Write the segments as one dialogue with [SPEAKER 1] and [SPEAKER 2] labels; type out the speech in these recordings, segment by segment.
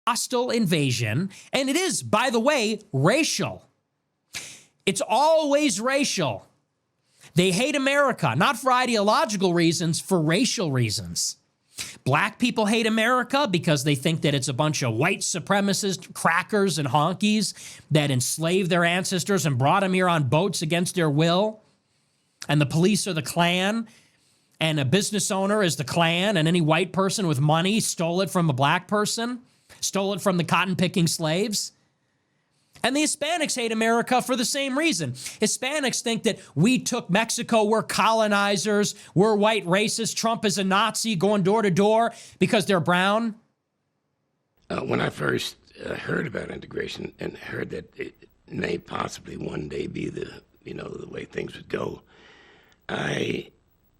[SPEAKER 1] hostile invasion, and it is, by the way, racial. It's always racial. They hate America, not for ideological reasons, for racial reasons. Black people hate America because they think that it's a bunch of white supremacist crackers and honkies that enslaved their ancestors and brought them here on boats against their will. And the police are the Klan, and a business owner is the Klan, and any white person with money stole it from a black person, stole it from the cotton-picking slaves. And the Hispanics hate America for the same reason. Hispanics think that we took Mexico, we're colonizers, we're white racists, Trump is a Nazi going door to door because they're brown.
[SPEAKER 2] When I first heard about integration and heard that it may possibly one day be the way things would go, I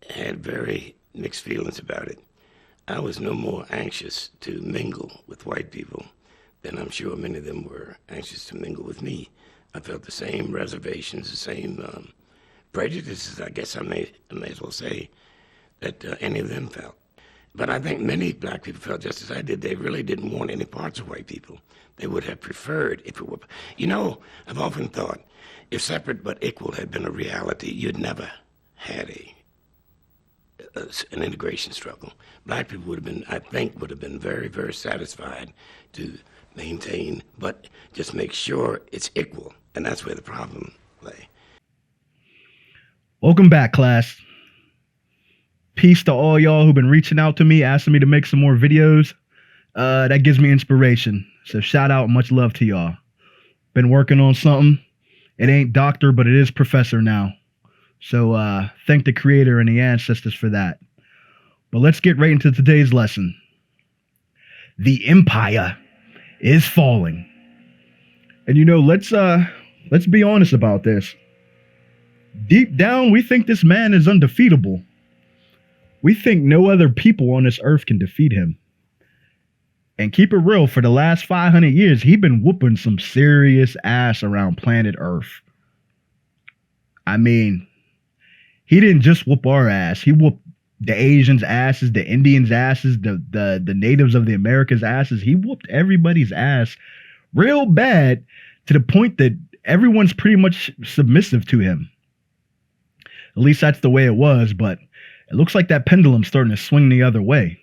[SPEAKER 2] had very mixed feelings about it. I was no more anxious to mingle with white people than I'm sure many of them were anxious to mingle with me. I felt the same reservations, the same prejudices, I guess I may as well say, that any of them felt. But I think many black people felt just as I did. They really didn't want any parts of white people. They would have preferred if it were. I've often thought, if separate but equal had been a reality, you'd never had an integration struggle. Black people would have been very, very satisfied to maintain, but just make sure it's equal. And that's where the problem lay.
[SPEAKER 3] Welcome back, class. Peace to all y'all who've been reaching out to me, asking me to make some more videos. That gives me inspiration. So shout out and much love to y'all. Been working on something. It ain't doctor, but it is professor now. So thank the creator and the ancestors for that. But let's get right into today's lesson. The empire is falling. And let's be honest about this. Deep down, we think this man is undefeatable. We think no other people on this earth can defeat him. And keep it real, for the last 500 years, he's been whooping some serious ass around planet Earth. I mean, he didn't just whoop our ass. He whooped the Asians' asses, the Indians' asses, the natives of the Americas' asses. He whooped everybody's ass real bad to the point that everyone's pretty much submissive to him. At least that's the way it was, but it looks like that pendulum's starting to swing the other way.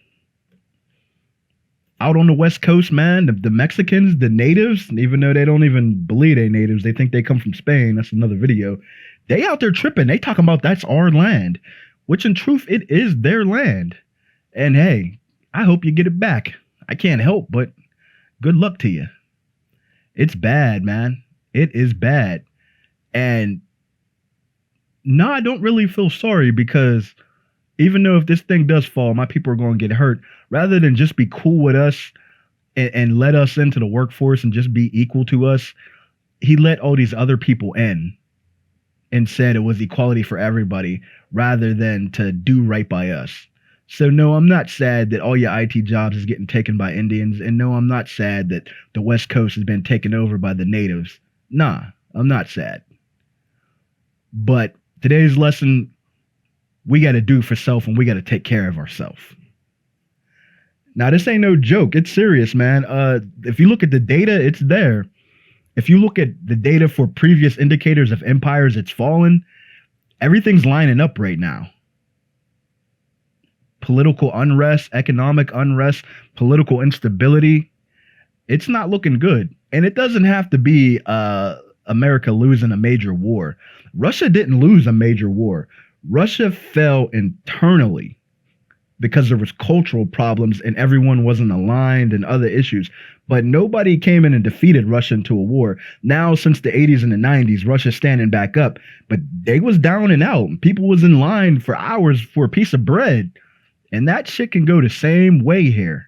[SPEAKER 3] Out on the West Coast, man, the Mexicans, the natives, even though they don't even believe they natives, they think they come from Spain. That's another video. They out there tripping. They talking about that's our land, which in truth, it is their land. And hey, I hope you get it back. I can't help but good luck to you. It's bad, man. It is bad. And no, I don't really feel sorry, because even though if this thing does fall, my people are going to get hurt, rather than just be cool with us and let us into the workforce and just be equal to us, he let all these other people in and said it was equality for everybody rather than to do right by us. So no, I'm not sad that all your IT jobs is getting taken by Indians. And no, I'm not sad that the West Coast has been taken over by the natives. Nah, I'm not sad. But today's lesson, we got to do for self, and we got to take care of ourselves. Now, this ain't no joke. It's serious, man. If you look at the data, it's there. If you look at the data for previous indicators of empires that's fallen, everything's lining up right now. Political unrest, economic unrest, political instability. It's not looking good. And it doesn't have to be America losing a major war. Russia didn't lose a major war. Russia fell internally because there was cultural problems and everyone wasn't aligned and other issues. But nobody came in and defeated Russia into a war. Now, since the 80s and the 90s, Russia's standing back up. But they was down and out. People was in line for hours for a piece of bread. And that shit can go the same way here.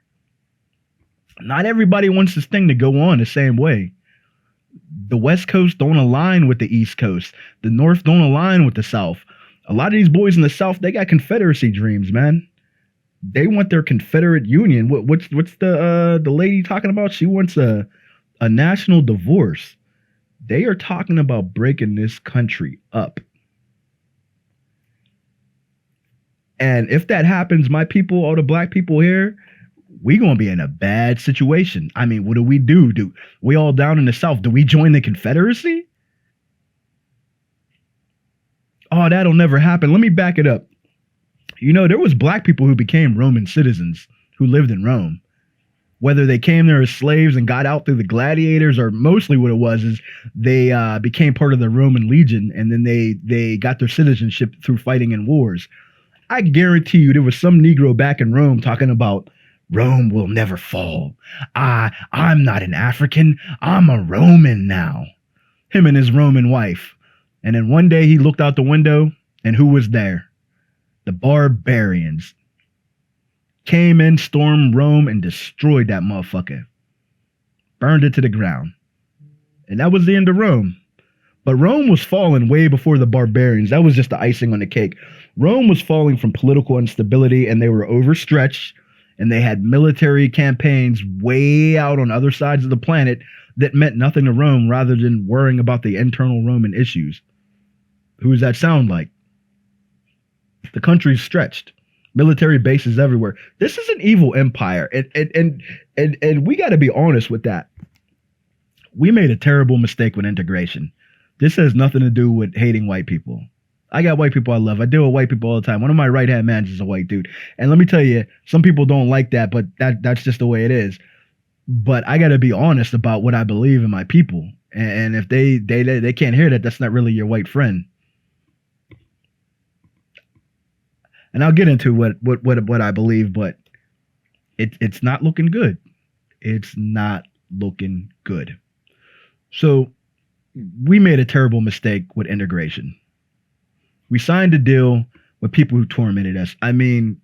[SPEAKER 3] Not everybody wants this thing to go on the same way. The West Coast don't align with the East Coast. The North don't align with the South. A lot of these boys in the South, they got Confederacy dreams, man. They want their Confederate Union. What's the lady talking about? She wants a national divorce. They are talking about breaking this country up. And if that happens, my people, all the black people here, we gonna be in a bad situation. I mean, what do? Do we all down in the South? Do we join the Confederacy? Oh, that'll never happen. Let me back it up. You know, there was black people who became Roman citizens who lived in Rome. Whether they came there as slaves and got out through the gladiators, or mostly what it was is they became part of the Roman legion, and then they got their citizenship through fighting in wars. I guarantee you there was some Negro back in Rome talking about Rome will never fall. I'm not an African. I'm a Roman now. Him and his Roman wife. And then one day he looked out the window, and who was there? The barbarians. Came in, stormed Rome, and destroyed that motherfucker. Burned it to the ground. And that was the end of Rome. But Rome was falling way before the barbarians. That was just the icing on the cake. Rome was falling from political instability, and they were overstretched, and they had military campaigns way out on other sides of the planet that meant nothing to Rome, rather than worrying about the internal Roman issues. Who does that sound like? The country's stretched. Military bases everywhere. This is an evil empire, and we got to be honest with that. We made a terrible mistake with integration. This has nothing to do with hating white people. I got white people I love. I deal with white people all the time. One of my right-hand mans is a white dude. And let me tell you, some people don't like that, but that's just the way it is. But I got to be honest about what I believe in my people. And if they can't hear that, that's not really your white friend. And I'll get into what I believe, but it's not looking good. It's not looking good. So we made a terrible mistake with integration. We signed a deal with people who tormented us. I mean,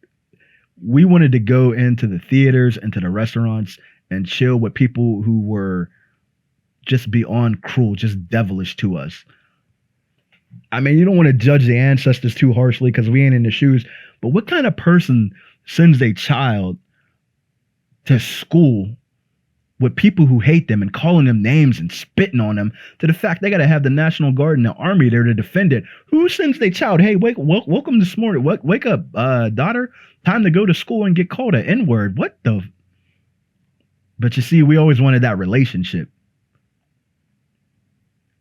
[SPEAKER 3] we wanted to go into the theaters, into the restaurants, and chill with people who were just beyond cruel, just devilish to us. I mean, you don't want to judge the ancestors too harshly because we ain't in the shoes. But what kind of person sends a child to school with people who hate them and calling them names and spitting on them, to the fact they got to have the National Guard and the Army there to defend it? Who sends their child, hey, welcome this morning. Wake up, daughter. Time to go to school and get called an N-word. What the? But you see, we always wanted that relationship.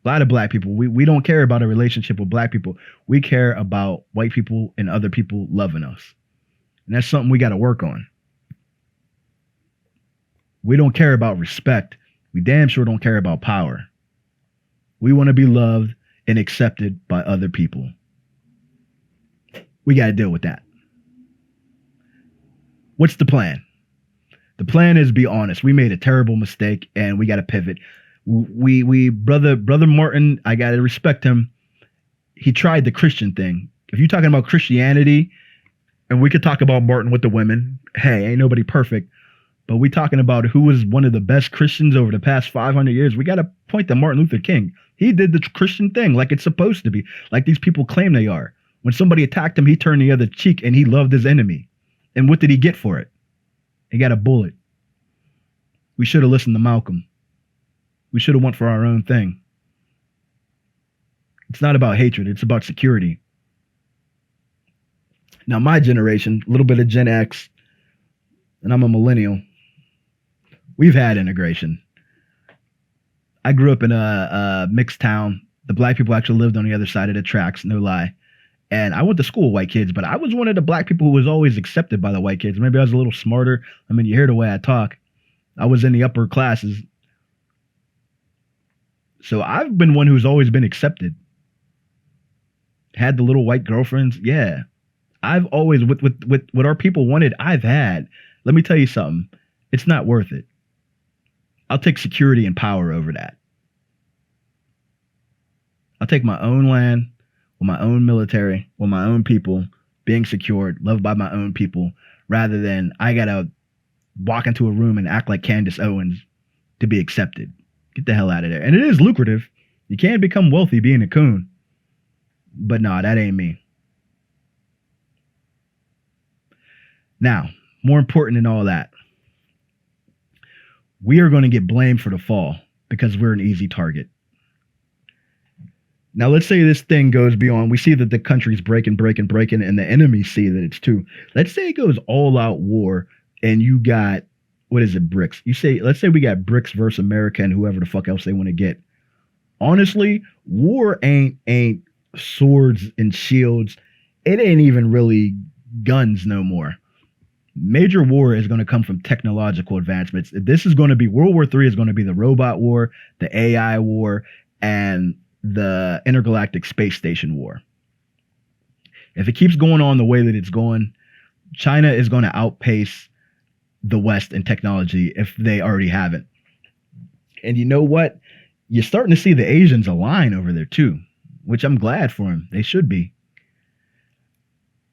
[SPEAKER 3] A lot of black people, we don't care about a relationship with black people. We care about white people and other people loving us. And that's something we got to work on. We don't care about respect. We damn sure don't care about power. We want to be loved and accepted by other people. We got to deal with that. What's the plan? The plan is, be honest. We made a terrible mistake and we got to pivot. Brother Martin, I gotta respect him. He tried the Christian thing. If you're talking about Christianity, and we could talk about Martin with the women, hey, ain't nobody perfect, but we talking about who was one of the best Christians over the past 500 years. We got to point to Martin Luther King. He did the Christian thing like it's supposed to be, like these people claim they are. When somebody attacked him, he turned the other cheek and he loved his enemy. And what did he get for it? He got a bullet. We should have listened to Malcolm. We should have went for our own thing. It's not about hatred. It's about security. Now, my generation, a little bit of Gen X, and I'm a millennial, we've had integration. I grew up in a mixed town. The black people actually lived on the other side of the tracks, no lie. And I went to school with white kids, but I was one of the black people who was always accepted by the white kids. Maybe I was a little smarter. I mean, you hear the way I talk. I was in the upper classes. So I've been one who's always been accepted. Had the little white girlfriends. Yeah. I've always, with what our people wanted, I've had. Let me tell you something. It's not worth it. I'll take security and power over that. I'll take my own land, with my own military, with my own people, being secured, loved by my own people, rather than I got to walk into a room and act like Candace Owens to be accepted. Get the hell out of there. And it is lucrative. You can become wealthy being a coon. But nah, that ain't me. Now, more important than all that, we are going to get blamed for the fall because we're an easy target. Now, let's say this thing goes beyond. We see that the country's breaking, and the enemy see that it's too. Let's say it goes all out war and you got what is it, BRICS? Let's say we got BRICS versus America and whoever the fuck else they want to get. Honestly, war ain't swords and shields. It ain't even really guns no more. Major war is going to come from technological advancements. This is going to be World War III is going to be the robot war, the AI war, and the intergalactic space station war. If it keeps going on the way that it's going, China is going to outpace the West in technology if they already haven't. And you know what? You're starting to see the Asians align over there too, which I'm glad for them. They should be.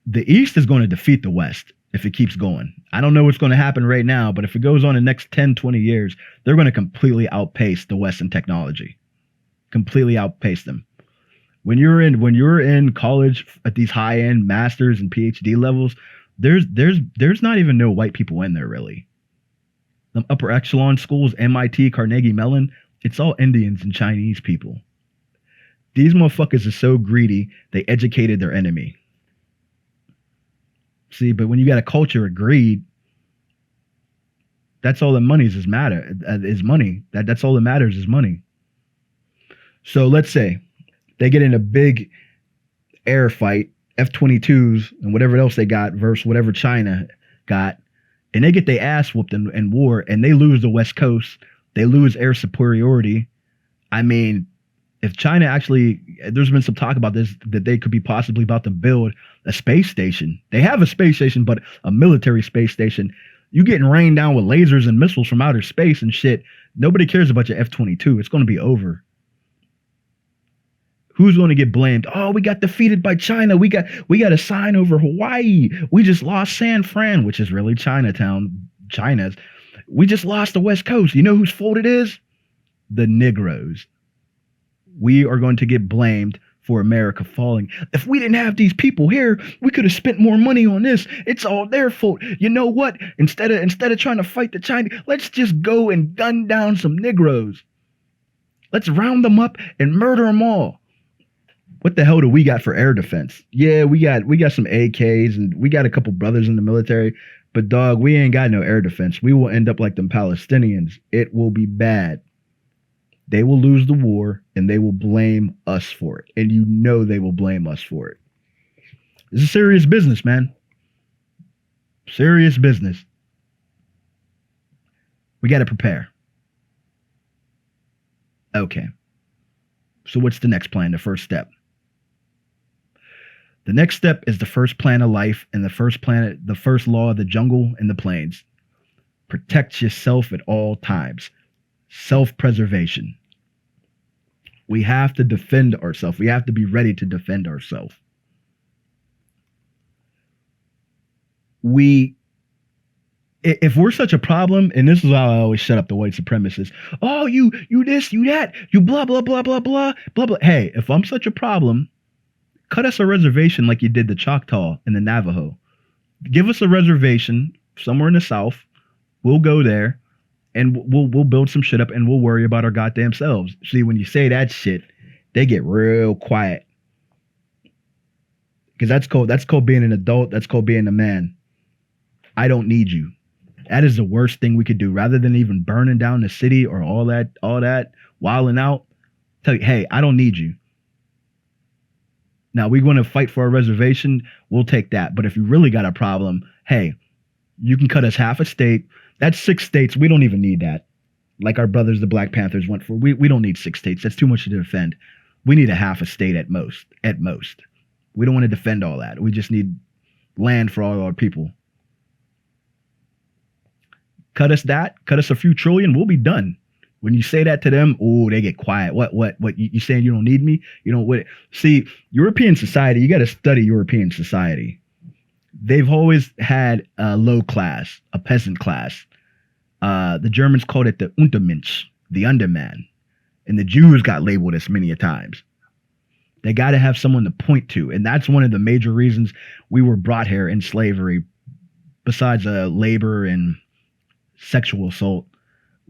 [SPEAKER 3] The East is going to defeat the West if it keeps going. I don't know what's going to happen right now, but if it goes on the next 10, 20 years, they're going to completely outpace the West in technology. Completely outpace them. When you're in college at these high-end masters and PhD levels, there's not even no white people in there really. The upper echelon schools, MIT, Carnegie Mellon, it's all Indians and Chinese people. These motherfuckers are so greedy, they educated their enemy. See, but when you got a culture of greed, that's all that is money. That's all that matters is money. So let's say they get in a big air fight, F-22s and whatever else they got versus whatever China got, and they get their ass whooped in war, and they lose the West Coast. They lose air superiority. I mean, if China actually, there's been some talk about this, that they could be possibly about to build a space station. They have a space station, but a military space station. You getting rained down with lasers and missiles from outer space and shit. Nobody cares about your F-22. It's going to be over. Who's going to get blamed? Oh, we got defeated by China. We got a sign over Hawaii. We just lost San Fran, which is really Chinatown. China's. We just lost the West Coast. You know whose fault it is? The Negroes. We are going to get blamed for America falling. If we didn't have these people here, we could have spent more money on this. It's all their fault. You know what? Instead of trying to fight the Chinese, let's just go and gun down some Negroes. Let's round them up and murder them all. What the hell do we got for air defense? Yeah, we got some AKs and we got a couple brothers in the military, but dog, we ain't got no air defense. We will end up like them Palestinians. It will be bad. They will lose the war and they will blame us for it. And you know they will blame us for it. This is serious business, man. Serious business. We got to prepare. Okay. So what's the next plan? The first step. The next step is the first plan of life and the first law of the jungle and the plains. Protect yourself at all times. Self-preservation. We have to defend ourselves. We have to be ready to defend ourselves. If we're such a problem, and this is how I always shut up the white supremacists. Oh, you this, you that, you blah, blah, blah, blah, blah, blah, blah. Hey, if I'm such a problem, cut us a reservation like you did the Choctaw and the Navajo. Give us a reservation somewhere in the South. We'll go there and we'll build some shit up and we'll worry about our goddamn selves. See, when you say that shit, they get real quiet. Because that's called being an adult. That's called being a man. I don't need you. That is the worst thing we could do. Rather than even burning down the city or all that, wilding out, tell you, hey, I don't need you. Now, we want to fight for our reservation, we'll take that. But if you really got a problem, hey, you can cut us half a state. That's 6 states. We don't even need that. Like our brothers, the Black Panthers, went for. We don't need 6 states. That's too much to defend. We need a half a state at most. At most. We don't want to defend all that. We just need land for all our people. Cut us a few trillion, we'll be done. When you say that to them, oh, they get quiet. What? You saying you don't need me? You don't what? See, European society, you got to study European society. They've always had a low class, a peasant class. The Germans called it the Untermensch, the underman. And the Jews got labeled as many a times. They got to have someone to point to. And that's one of the major reasons we were brought here in slavery, besides labor and sexual assault.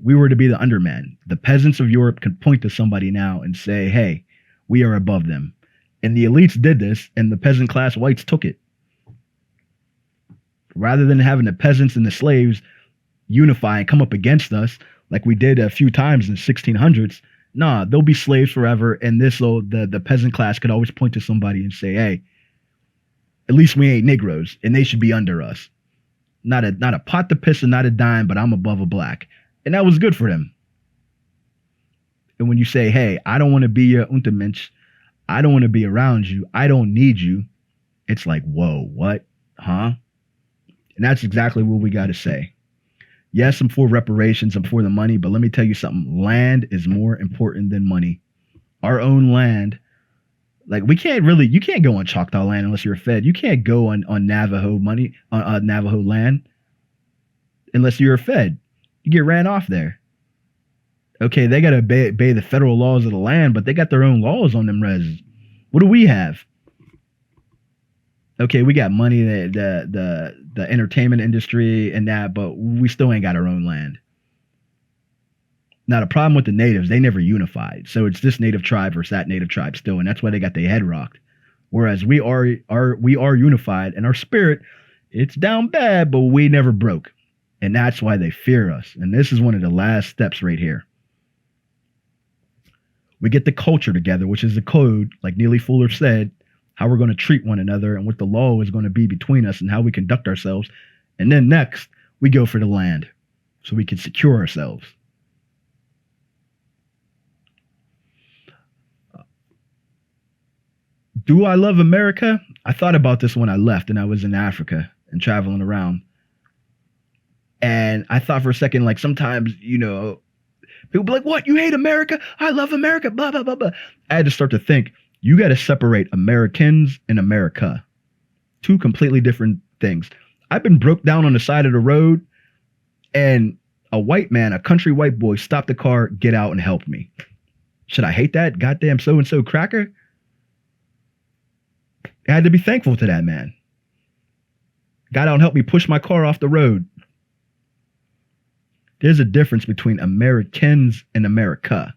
[SPEAKER 3] We were to be the underman. The peasants of Europe could point to somebody now and say, hey, we are above them. And the elites did this, and the peasant class whites took it. Rather than having the peasants and the slaves unify and come up against us like we did a few times in the 1600s, nah, they'll be slaves forever. And the peasant class could always point to somebody and say, hey, at least we ain't Negroes and they should be under us. Not a pot to piss and not a dime, but I'm above a black. And that was good for them. And when you say, hey, I don't want to be your Untermensch, I don't want to be around you, I don't need you, it's like, whoa, what? Huh? And that's exactly what we got to say. Yes, I'm for reparations, I'm for the money, but let me tell you something. Land is more important than money. Our own land, like you can't go on Choctaw land unless you're fed. You can't go on Navajo money, on Navajo land unless you're fed. You get ran off there. Okay, they got to obey the federal laws of the land, but they got their own laws on them res. What do we have? Okay, we got money, the entertainment industry and that, but we still ain't got our own land. Now, the problem with the natives, they never unified. So it's this native tribe versus that native tribe still, and that's why they got their head rocked. Whereas we are unified, and our spirit, it's down bad, but we never broke. And that's why they fear us. And this is one of the last steps right here. We get the culture together, which is the code, like Neely Fuller said, how we're going to treat one another and what the law is going to be between us and how we conduct ourselves. And then next, we go for the land so we can secure ourselves. Do I love America? I thought about this when I left and I was in Africa and traveling around. And I thought for a second, like sometimes, people be like, what? You hate America? I love America, blah, blah, blah, blah. I had to start to think, you got to separate Americans and America. Two completely different things. I've been broke down on the side of the road and a white man, a country white boy, stopped the car, get out and help me. Should I hate that goddamn so-and-so cracker? I had to be thankful to that man. Got out and helped me push my car off the road. There's a difference between Americans and America.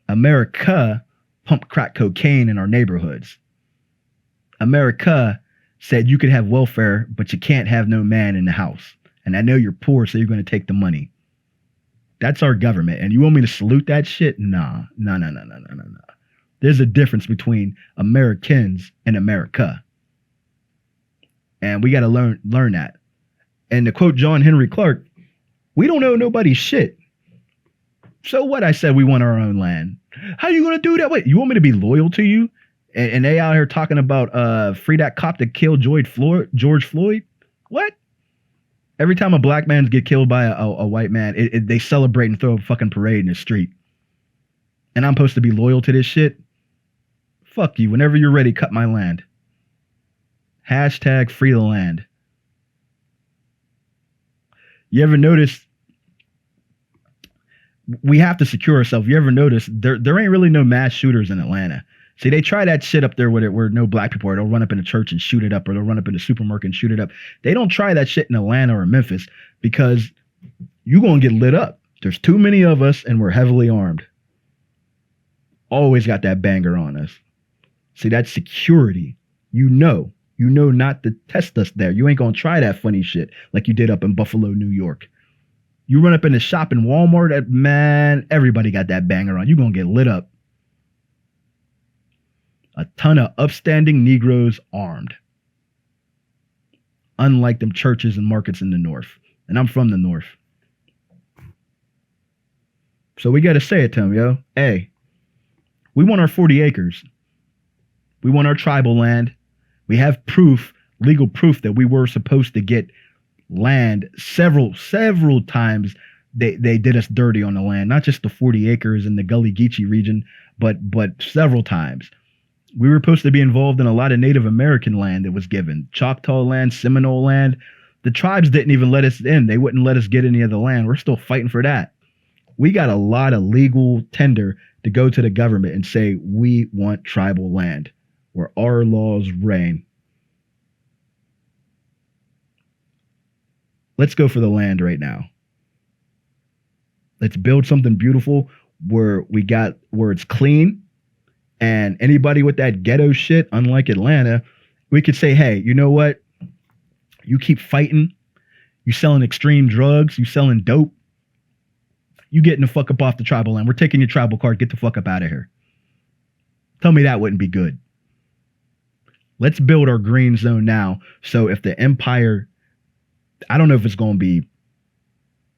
[SPEAKER 3] America pumped crack cocaine in our neighborhoods. America said you could have welfare, but you can't have no man in the house. And I know you're poor, so you're going to take the money. That's our government. And you want me to salute that shit? Nah. There's a difference between Americans and America. And we got to learn that. And to quote John Henry Clark, we don't owe nobody shit. So what? I said we want our own land. How you going to do that? Wait, you want me to be loyal to you? And they out here talking about free that cop that killed George Floyd? What? Every time a black man get killed by a white man, they celebrate and throw a fucking parade in the street. And I'm supposed to be loyal to this shit? Fuck you. Whenever you're ready, cut my land. Hashtag free the land. You ever notice we have to secure ourselves? You ever notice there ain't really no mass shooters in Atlanta? See, they try that shit up there where no black people are. They'll run up in a church and shoot it up, or they'll run up in a supermarket and shoot it up. They don't try that shit in Atlanta or Memphis because you're going to get lit up. There's too many of us and we're heavily armed. Always got that banger on us. See, that's security. You know not to test us there. You ain't going to try that funny shit like you did up in Buffalo, New York. You run up in the shop in Walmart, man, everybody got that banger on. You're going to get lit up. A ton of upstanding Negroes armed. Unlike them churches and markets in the North. And I'm from the North. So we got to say it to them, yo. Hey, we want our 40 acres. We want our tribal land. We have proof, legal proof, that we were supposed to get land several times. They did us dirty on the land, not just the 40 acres in the Gully Geechee region, but several times. We were supposed to be involved in a lot of Native American land that was given. Choctaw land, Seminole land. The tribes didn't even let us in. They wouldn't let us get any of the land. We're still fighting for that. We got a lot of legal tender to go to the government and say, we want tribal land where our laws reign. Let's go for the land right now. Let's build something beautiful where it's clean. And anybody with that ghetto shit, unlike Atlanta, we could say, hey, you know what? You keep fighting. You selling extreme drugs, you selling dope, you getting the fuck up off the tribal land. We're taking your tribal card. Get the fuck up out of here. Tell me that wouldn't be good. Let's build our green zone now. So if the empire, I don't know if it's going to be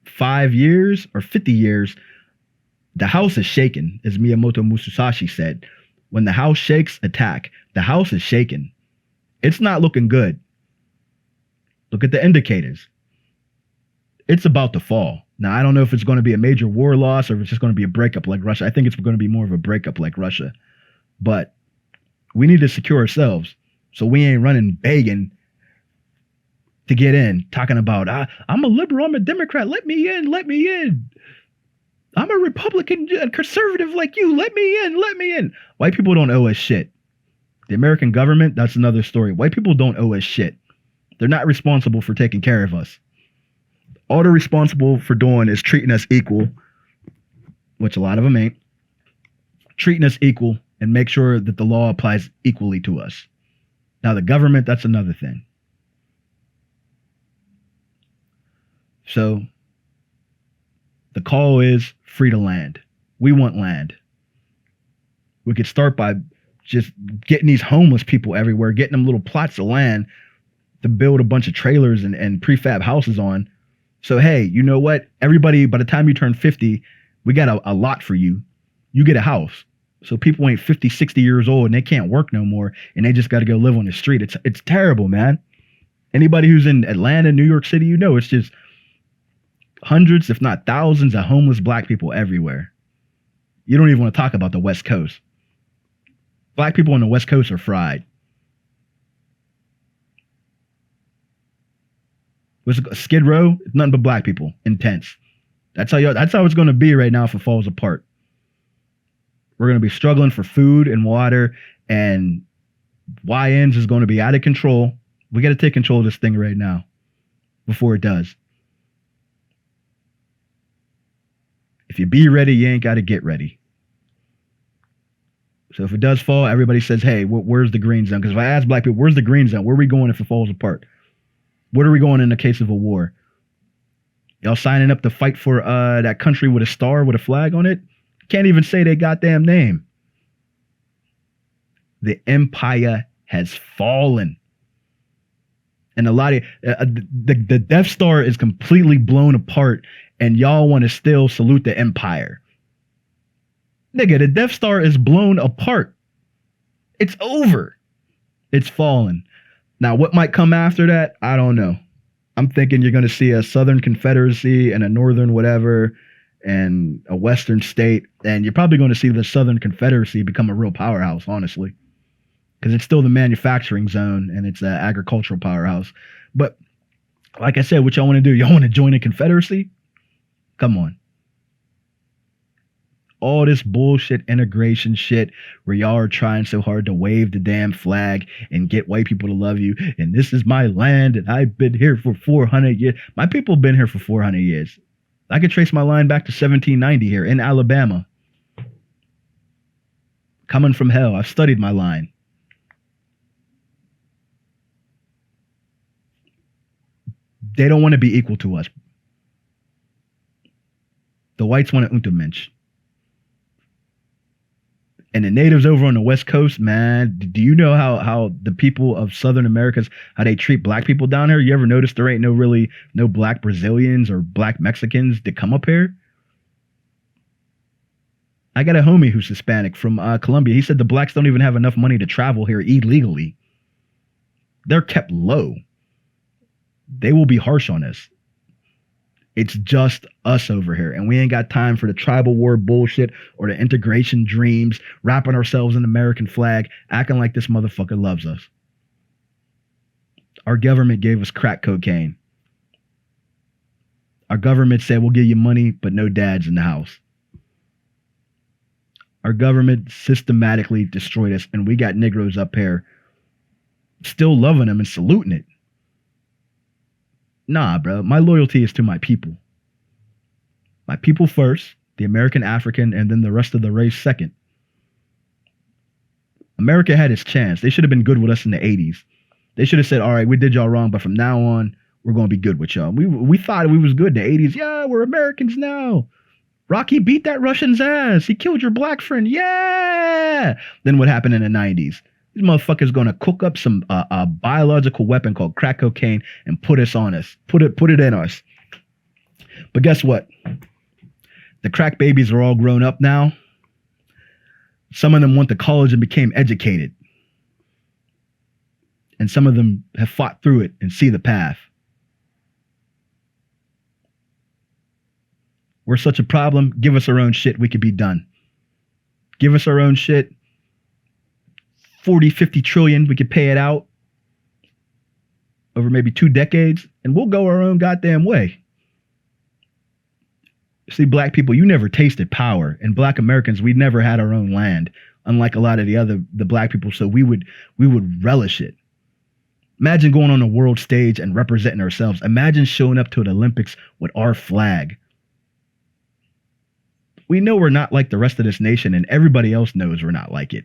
[SPEAKER 3] 5 years or 50 years, the house is shaken, as Miyamoto Musashi said. When the house shakes, attack. The house is shaken. It's not looking good. Look at the indicators. It's about to fall. Now, I don't know if it's going to be a major war loss or if it's just going to be a breakup like Russia. I think it's going to be more of a breakup like Russia. But we need to secure ourselves so we ain't running begging to get in, talking about, I'm a liberal, I'm a Democrat, let me in, let me in. I'm a Republican, a conservative like you, let me in, let me in. White people don't owe us shit. The American government, that's another story. White people don't owe us shit. They're not responsible for taking care of us. All they're responsible for doing is treating us equal, which a lot of them ain't. Treating us equal and make sure that the law applies equally to us. Now, the government, that's another thing. So, the call is free to land. We want land. We could start by just getting these homeless people everywhere, getting them little plots of land to build a bunch of trailers and prefab houses on. So, hey, you know what? Everybody, by the time you turn 50, we got a lot for you. You get a house. So people ain't 50, 60 years old and they can't work no more and they just got to go live on the street. It's terrible, man. Anybody who's in Atlanta, New York City, you know, it's just hundreds, if not thousands of homeless black people everywhere. You don't even want to talk about the West Coast. Black people on the West Coast are fried. What's Skid Row? It's nothing but black people. Intense. That's how it's going to be right now if it falls apart. We're going to be struggling for food and water, and YNs is going to be out of control. We got to take control of this thing right now before it does. If you be ready, you ain't got to get ready. So if it does fall, everybody says, hey, where's the green zone? Because if I ask black people, where's the green zone? Where are we going if it falls apart? Where are we going in the case of a war? Y'all signing up to fight for that country with a star, with a flag on it? Can't even say their goddamn name. The empire has fallen. And a lot of the Death Star is completely blown apart, and y'all want to still salute the empire. Nigga, the Death Star is blown apart. It's over. It's fallen. Now, what might come after that? I don't know. I'm thinking you're going to see a Southern Confederacy and a Northern whatever and a Western state. And you're probably going to see the Southern Confederacy become a real powerhouse, honestly. Because it's still the manufacturing zone and it's an agricultural powerhouse. But like I said, what y'all want to do? Y'all want to join a Confederacy? Come on. All this bullshit integration shit where y'all are trying so hard to wave the damn flag and get white people to love you. And this is my land and I've been here for 400 years. My people have been here for 400 years. I could trace my line back to 1790 here in Alabama. Coming from hell. I've studied my line. They don't want to be equal to us. The whites want to Untermensch. And the natives over on the West Coast, man, do you know how the people of Southern America, how they treat black people down here? You ever notice there ain't no black Brazilians or black Mexicans that come up here? I got a homie who's Hispanic from Colombia. He said the blacks don't even have enough money to travel here illegally. They're kept low. They will be harsh on us. It's just us over here, and we ain't got time for the tribal war bullshit or the integration dreams, wrapping ourselves in the American flag, acting like this motherfucker loves us. Our government gave us crack cocaine. Our government said we'll give you money, but no dads in the house. Our government systematically destroyed us, and we got Negroes up here still loving them and saluting it. Nah, bro. My loyalty is to my people. My people first, the American African, and then the rest of the race second. America had its chance. They should have been good with us in the 80s. They should have said, all right, we did y'all wrong, but from now on, we're going to be good with y'all. We thought we was good in the 80s. Yeah, we're Americans now. Rocky beat that Russian's ass. He killed your black friend. Yeah. Then what happened in the 90s? These motherfuckers going to cook up some a biological weapon called crack cocaine and put us on us. Put it in us. But guess what? The crack babies are all grown up now. Some of them went to college and became educated. And some of them have fought through it and see the path. We're such a problem. Give us our own shit. We could be done. Give us our own shit. 40, 50 trillion. We could pay it out over maybe 2 decades. And we'll go our own goddamn way. See, black people, you never tasted power. And black Americans, we never had our own land. Unlike a lot of the black people. So we would relish it. Imagine going on a world stage and representing ourselves. Imagine showing up to the Olympics with our flag. We know we're not like the rest of this nation, and everybody else knows we're not like it.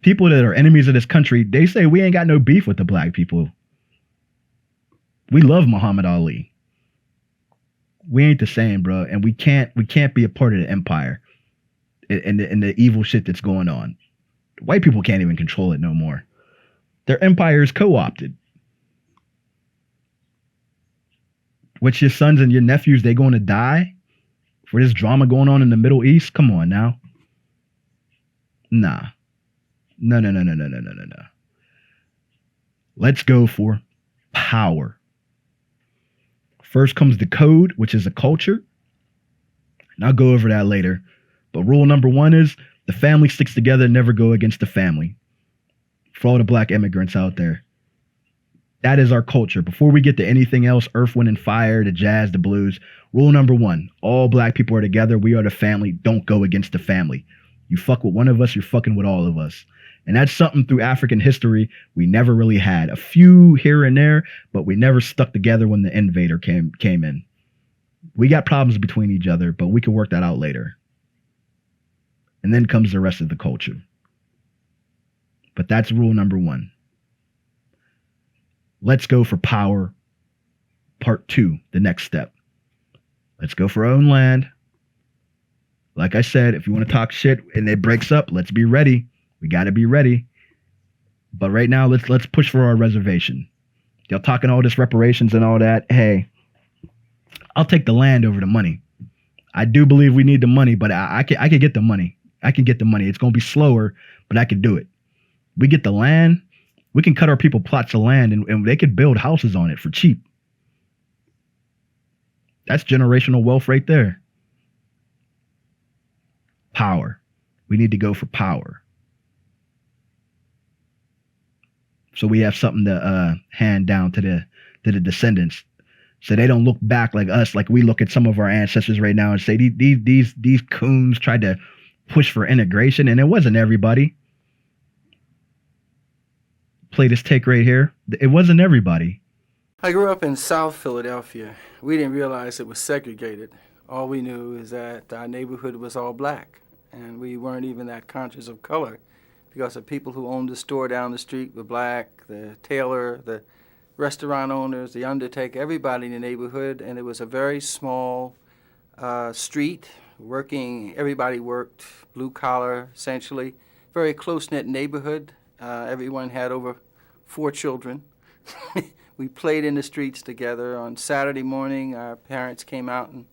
[SPEAKER 3] People that are enemies of this country, they say we ain't got no beef with the black people. We love Muhammad Ali. We ain't the same, bro, and we can't be a part of the empire and the evil shit that's going on. White people can't even control it no more. Their empire is co-opted. What's your sons and your nephews, they going to die for this drama going on in the Middle East? Come on now. Nah. No. Let's go for power. First comes the code, which is a culture. And I'll go over that later. But rule number 1 is the family sticks together, never go against the family. For all the black immigrants out there. That is our culture. Before we get to anything else, Earth, Wind, and Fire, the jazz, the blues, rule number 1, all black people are together. We are the family. Don't go against the family. You fuck with one of us, you're fucking with all of us. And that's something through African history we never really had. A few here and there, but we never stuck together when the invader came in. We got problems between each other, but we can work that out later. And then comes the rest of the culture. But that's rule number 1. Let's go for power. Part 2, the next step. Let's go for our own land. Like I said, if you want to talk shit and it breaks up, let's be ready. We got to be ready. But right now, let's push for our reservation. Y'all talking all this reparations and all that. Hey, I'll take the land over the money. I do believe we need the money, but I can get the money. I can get the money. It's going to be slower, but I can do it. We get the land, we can cut our people plots of land and they could build houses on it for cheap. That's generational wealth right there. Power. We need to go for power. So we have something to hand down to the descendants. So they don't look back like us, like we look at some of our ancestors right now and say these coons tried to push for integration, and it wasn't everybody. Play this take right here. It wasn't everybody.
[SPEAKER 4] I grew up in South Philadelphia. We didn't realize it was segregated. All we knew is that our neighborhood was all black, and we weren't even that conscious of color because the people who owned the store down the street were black, the tailor, the restaurant owners, the undertaker, everybody in the neighborhood, and it was a very small street. Everybody worked, blue collar, essentially. Very close-knit neighborhood. Everyone had over 4 children. We played in the streets together. On Saturday morning, our parents came out and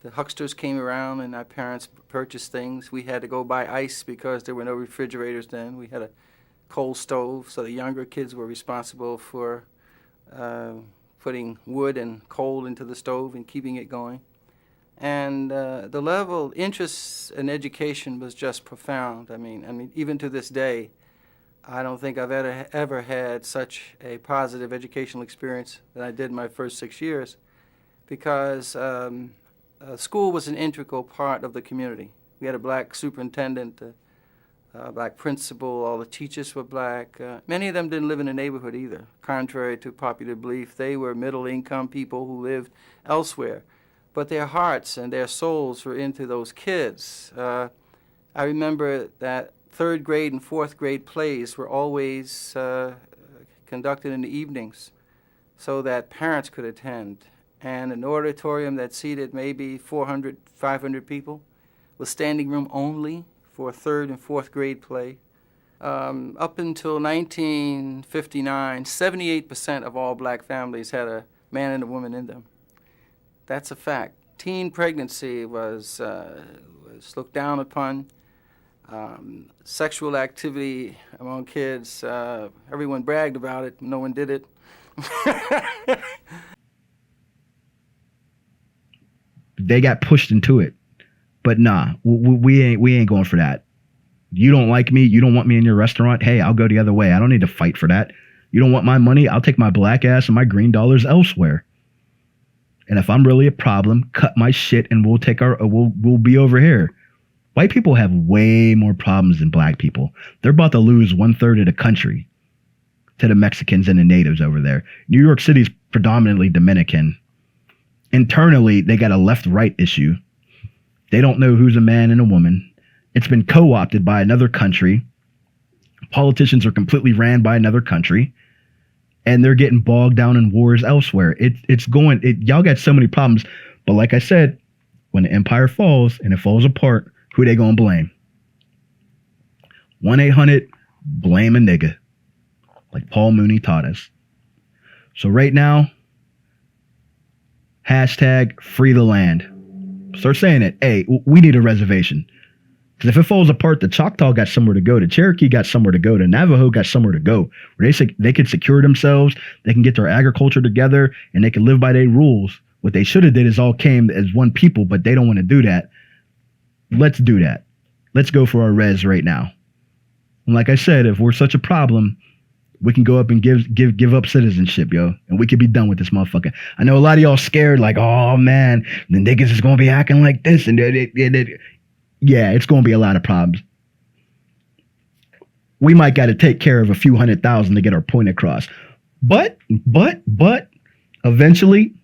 [SPEAKER 4] the hucksters came around and our parents purchased things. We had to go buy ice because there were no refrigerators then. We had a coal stove, so the younger kids were responsible for putting wood and coal into the stove and keeping it going. And the level of interest in education was just profound. I mean, even to this day, I don't think I've ever had such a positive educational experience than I did in my first 6 years, because school was an integral part of the community. We had a black superintendent, a black principal, all the teachers were black. Many of them didn't live in the neighborhood either. Contrary to popular belief, they were middle-income people who lived elsewhere. But their hearts and their souls were into those kids. I remember that 3rd grade and 4th grade plays were always conducted in the evenings. so that parents could attend. And an auditorium that seated maybe 400, 500 people was standing room only for a third and fourth grade play. Up until 1959, 78% of all black families had a man and a woman in them. That's a fact. Teen pregnancy was looked down upon. Sexual activity among kids, everyone bragged about it, no one did it.
[SPEAKER 3] They got pushed into it. But nah, we ain't going for that. You don't like me, you don't want me in your restaurant, hey, I'll go the other way. I don't need to fight for that. You don't want my money, I'll take my black ass and my green dollars elsewhere. And if I'm really a problem, cut my shit and we'll be over here. White people have way more problems than black people. They're about to lose 1/3 of the country to the Mexicans and the natives over there. New York City's predominantly Dominican. Internally, they got a left-right issue. They don't know who's a man and a woman. It's been co-opted by another country. Politicians are completely ran by another country. And they're getting bogged down in wars elsewhere. Y'all got so many problems. But like I said, when the empire falls and it falls apart, who they gonna blame? 1-800, blame a nigga. Like Paul Mooney taught us. So right now, hashtag free the land. Start saying it. Hey, we need a reservation. Because if it falls apart, the Choctaw got somewhere to go. The Cherokee got somewhere to go. The Navajo got somewhere to go. Where they could secure themselves. They can get their agriculture together. And they can live by their rules. What they should have did is all came as one people. But they don't want to do that. Let's do that. Let's go for our res right now. And like I said, if we're such a problem, we can go up and give up citizenship, yo. And we could be done with this motherfucker. I know a lot of y'all scared, like, oh, man, the niggas is going to be acting like this. And yeah, it's going to be a lot of problems. We might got to take care of a few 100,000 to get our point across. But, eventually,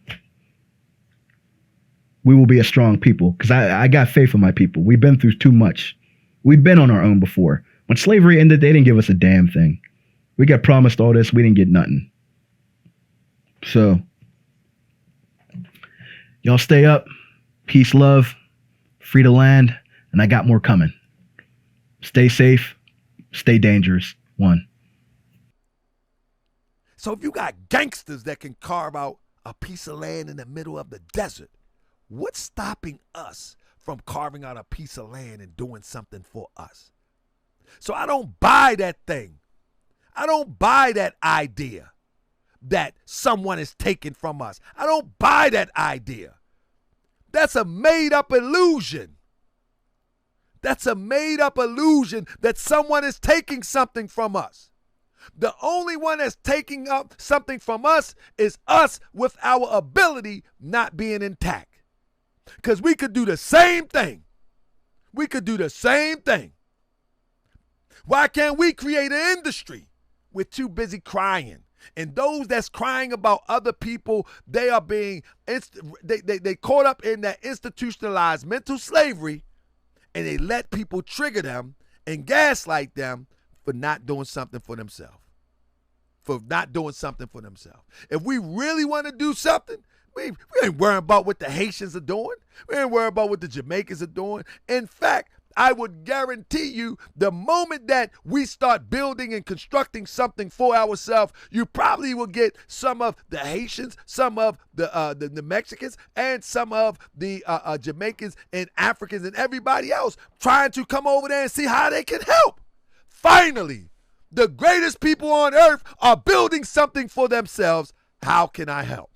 [SPEAKER 3] we will be a strong people. Because I got faith in my people. We've been through too much. We've been on our own before. When slavery ended, they didn't give us a damn thing. We got promised all this. We didn't get nothing. So, y'all stay up. Peace, love. Free the land. And I got more coming. Stay safe. Stay dangerous. One.
[SPEAKER 5] So if you got gangsters that can carve out a piece of land in the middle of the desert, what's stopping us from carving out a piece of land and doing something for us? So I don't buy that thing. I don't buy that idea that someone is taking from us. I don't buy that idea. That's a made-up illusion. That's a made-up illusion that someone is taking something from us. The only one that's taking up something from us is us with our ability not being intact. Because we could do the same thing. We could do the same thing. Why can't we create an industry? We're too busy crying. And those that's crying about other people, they are being, they caught up in that institutionalized mental slavery, and they let people trigger them and gaslight them for not doing something for themselves. For not doing something for themselves. If we really want to do something, we ain't worrying about what the Haitians are doing. We ain't worrying about what the Jamaicans are doing. In fact, I would guarantee you the moment that we start building and constructing something for ourselves, you probably will get some of the Haitians, some of the Mexicans, and some of the Jamaicans and Africans and everybody else trying to come over there and see how they can help. Finally, the greatest people on earth are building something for themselves. How can I help?